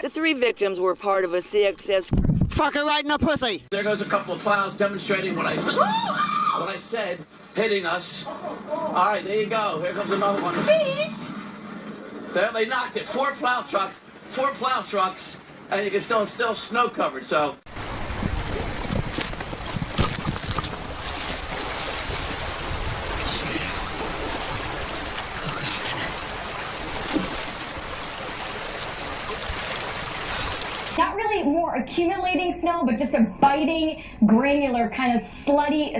The 3 victims were part of a CXS. Fuck her right in the pussy. There goes a couple of plows demonstrating what I said. What I said, hitting us. All right, there you go. Here comes another one. There, they knocked it. 4 plow trucks, and you can still snow covered. So. Not really more accumulating snow, but just a biting, granular, kind of slushy,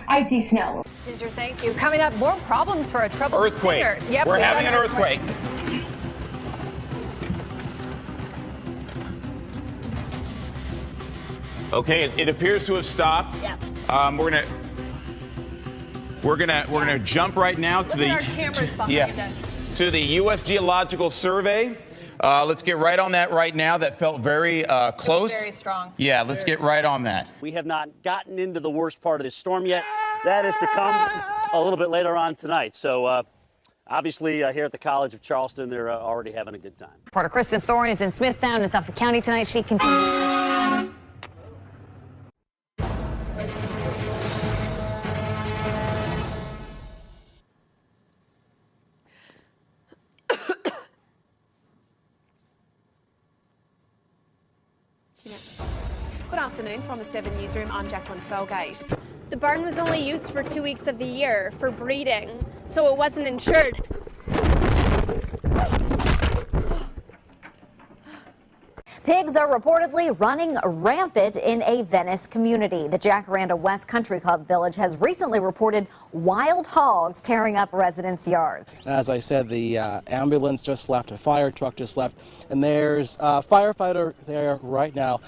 icy snow. Ginger, thank you. Coming up, more problems for a troubled earthquake. Yep, we're having an earthquake. Okay, it appears to have stopped. Yep. We're gonna jump right now to to the U.S. Geological Survey. Let's get right on that right now. That felt very close. Very strong. Yeah, let's get right on that. We have not gotten into the worst part of this storm yet. That is to come a little bit later on tonight. So obviously here at the College of Charleston, they're already having a good time. Reporter Kristen Thorne is in Smithtown in Suffolk County tonight. She continues. Good afternoon from the 7 Newsroom. I'm Jacqueline Felgate. The barn was only used for 2 weeks of the year for breeding, so it wasn't insured. Pigs are reportedly running rampant in a Venice community. The Jacaranda West Country Club Village has recently reported wild hogs tearing up residents' yards. As I said, the ambulance just left, a fire truck just left, and there's a firefighter there right now,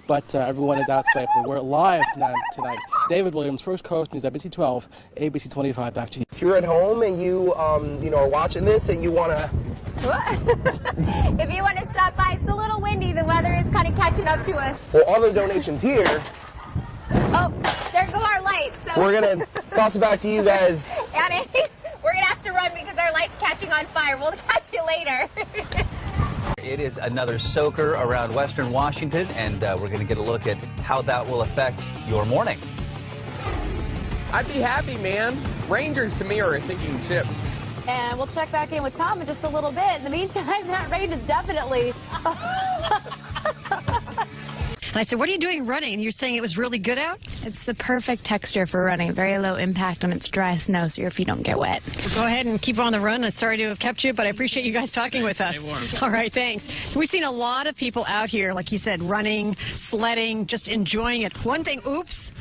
but everyone is out safely. We're live tonight. David Williams, First Coast News, ABC 12, ABC 25, back to you. If you're at home and you are watching this and you want to... If you want to stop by, it's a little windy. The weather is kind of catching up to us. Well, all the donations here... Oh, there go our lights. So we're going to toss it back to you guys. We're going to have to run because our light's catching on fire. We'll catch you later. It is another soaker around western Washington, and we're going to get a look at how that will affect your morning. I'd be happy, man. Rangers to me are a sinking ship. And we'll check back in with Tom in just a little bit. In the meantime, that rain is definitely... And I said, what are you doing running? And you're saying it was really good out? It's the perfect texture for running. Very low impact when it's dry snow, so your feet don't get wet. Well, go ahead and keep on the run. I'm sorry to have kept you, but I appreciate you guys talking with us. All right, thanks. We've seen a lot of people out here, like you said, running, sledding, just enjoying it. One thing, oops,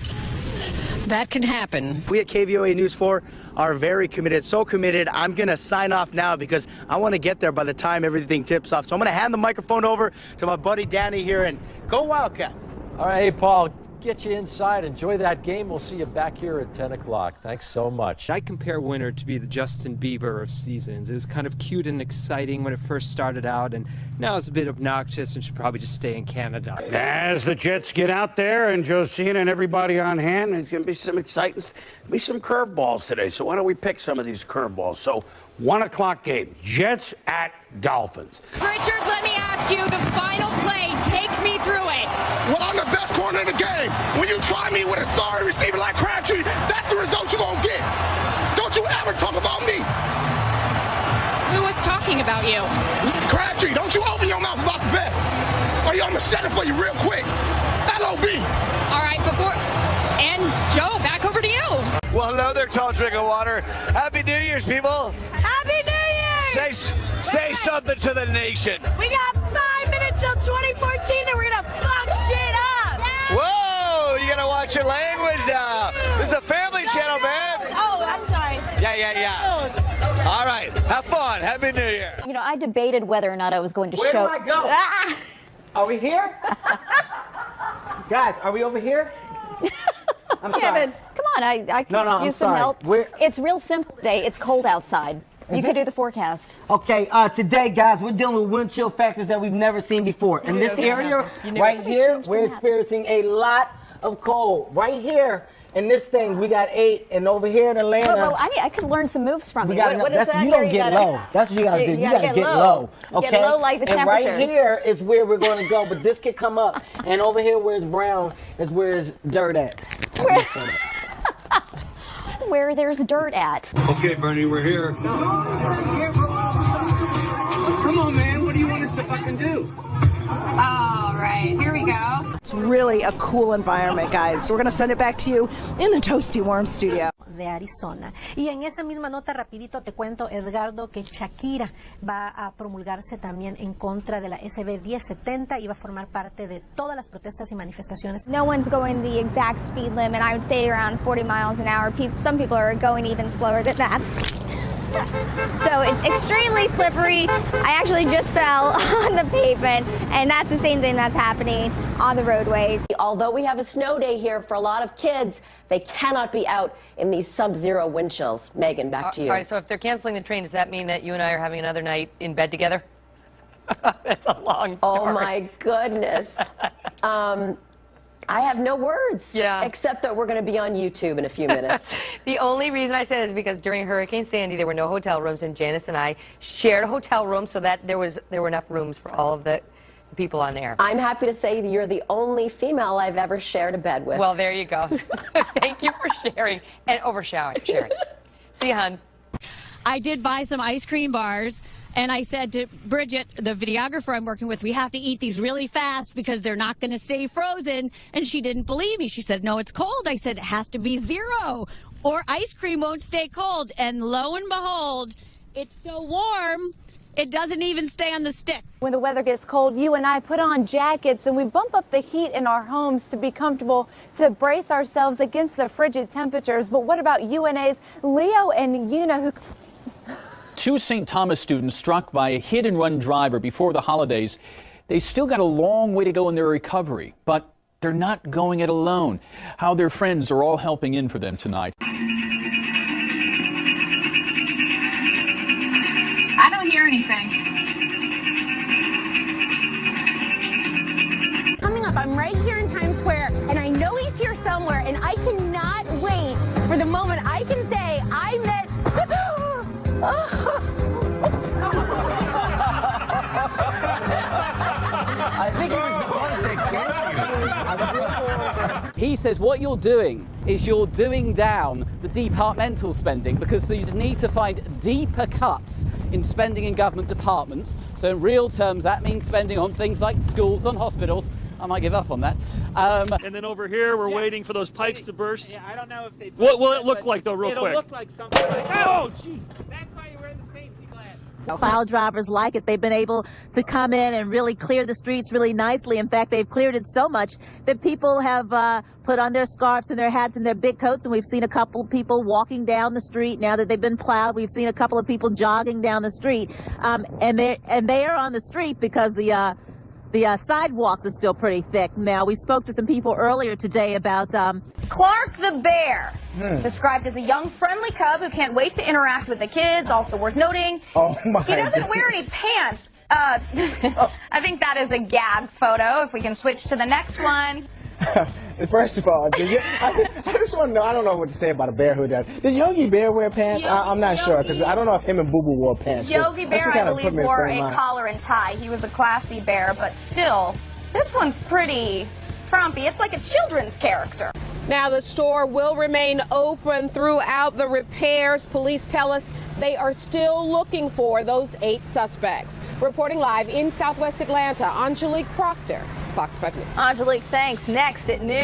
that can happen. We at KVOA News 4 are very committed, so committed. I'm going to sign off now because I want to get there by the time everything tips off. So I'm going to hand the microphone over to my buddy Danny here, and go Wildcats. All right, hey, Paul, get you inside. Enjoy that game. We'll see you back here at 10 o'clock. Thanks so much. I compare winter to be the Justin Bieber of seasons. It was kind of cute and exciting when it first started out, and now it's a bit obnoxious and should probably just stay in Canada. As the Jets get out there and Josina and everybody on hand, there's going to be some exciting, be some curveballs today. So why don't we pick some of these curveballs? So 1 o'clock game, Jets at Dolphins. Richard, let me ask you the final play. Take me through it. Well, I'm the best corner in the game. When you try me with a sorry receiver like Crabtree, that's the result you're going to get. Don't you ever talk about me. Who was talking about you? Crabtree, don't you open your mouth about the best. Or I'm going to set it for you real quick. LOB. All right, and Joe, back over to you. Well, hello there, tall drink of water. Happy New Year's, people. Happy New Year! Say something to the nation. We got 5 minutes till 2014 and we're going to fuck shit up. Yeah. Whoa, you got to watch your language now. This is a family channel, man. Oh, I'm sorry. Yeah. All right, have fun. Happy New Year. You know, I debated whether or not I was going to Where show. Where do I go? Ah! Are we here? Guys, are we over here? I'm Kevin, sorry. come on, I can use some help. It's real simple today. It's cold outside. You can do the forecast. Okay, today, guys, we're dealing with wind chill factors that we've never seen before. In this area right here, we're experiencing a lot of cold. Right here And this thing, we got 8, and over here in Atlanta, Well, I could learn some moves from you. what is that? You don't get low. That's what you gotta do. You gotta get low. Okay. Get low like the temperatures. And right here is where we're going to go, but this could come up. And over here, where it's brown, is where it's dirt at. Where there's dirt at. Okay, Bernie, we're here. Come on, man. What do you want us to fucking do? All right, here we go. It's really a cool environment, guys. So we're going to send it back to you in the Toasty Worm studio. De Arizona. Y en esa misma nota, rapidito te cuento, Edgardo, que Shakira va a promulgarse también en contra de la SB 1070 y va a formar parte de todas las protestas y manifestaciones. No one's going the exact speed limit. I would say around 40 miles an hour. Some people are going even slower than that. So it's extremely slippery. I actually just fell on the pavement, and that's the same thing that's happening on the roadways. Although we have a snow day here, for a lot of kids, they cannot be out in these sub-zero wind chills. Megan, back to you. All right, so if they're canceling the train, does that mean that you and I are having another night in bed together? That's a long story. Oh, my goodness. I have no words, except that we're going to be on YouTube in a few minutes. The only reason I say this is because during Hurricane Sandy, there were no hotel rooms, and Janice and I shared a hotel room so that there were enough rooms for all of the people on air. I'm happy to say that you're the only female I've ever shared a bed with. Well, there you go. Thank you for sharing and overshowering. See you, hon. I did buy some ice cream bars. And I said to Bridget, the videographer I'm working with, we have to eat these really fast because they're not going to stay frozen. And she didn't believe me. She said, no, it's cold. I said, it has to be 0 or ice cream won't stay cold. And lo and behold, it's so warm, it doesn't even stay on the stick. When the weather gets cold, you and I put on jackets and we bump up the heat in our homes to be comfortable, to brace ourselves against the frigid temperatures. But what about UNA's Leo and Una, who... 2 St. Thomas students struck by a hit-and-run driver before the holidays. They still got a long way to go in their recovery, but they're not going it alone. How their friends are all helping in for them tonight. I don't hear anything. Coming up, I'm right here in Times Square, and I know he's here somewhere, and I cannot wait for the moment I can say I met... I think he was supposed to get you. He says what you're doing is you're doing down the departmental spending because you need to find deeper cuts in spending in government departments. So in real terms, that means spending on things like schools and hospitals. I might give up on that. And then over here, we're waiting for those pipes to burst. Yeah, I don't know if they... What will it look like, though, real quick? It'll look like something like... Oh, jeez. That's why you wear the safety glass. Plow drivers like it. They've been able to come in and really clear the streets really nicely. In fact, they've cleared it so much that people have put on their scarves and their hats and their big coats, and we've seen a couple of people walking down the street now that they've been plowed. We've seen a couple of people jogging down the street, and they are on the street because the sidewalks are still pretty thick. Now, we spoke to some people earlier today about Clark the bear, described as a young, friendly cub who can't wait to interact with the kids. Also worth noting, he doesn't wear any pants. I think that is a gag photo. If we can switch to the next one. First of all, I just want to know, I don't know what to say about a bear who does. Did Yogi Bear wear pants? I'm not sure, because I don't know if him and Boo Boo wore pants. Yogi Bear, I believe, wore a collar and tie. He was a classy bear, but still, this one's pretty frumpy. It's like a children's character. Now, the store will remain open throughout the repairs. Police tell us they are still looking for those 8 suspects. Reporting live in Southwest Atlanta, Angelique Proctor, Fox 5 News. Angelique, thanks. Next at noon.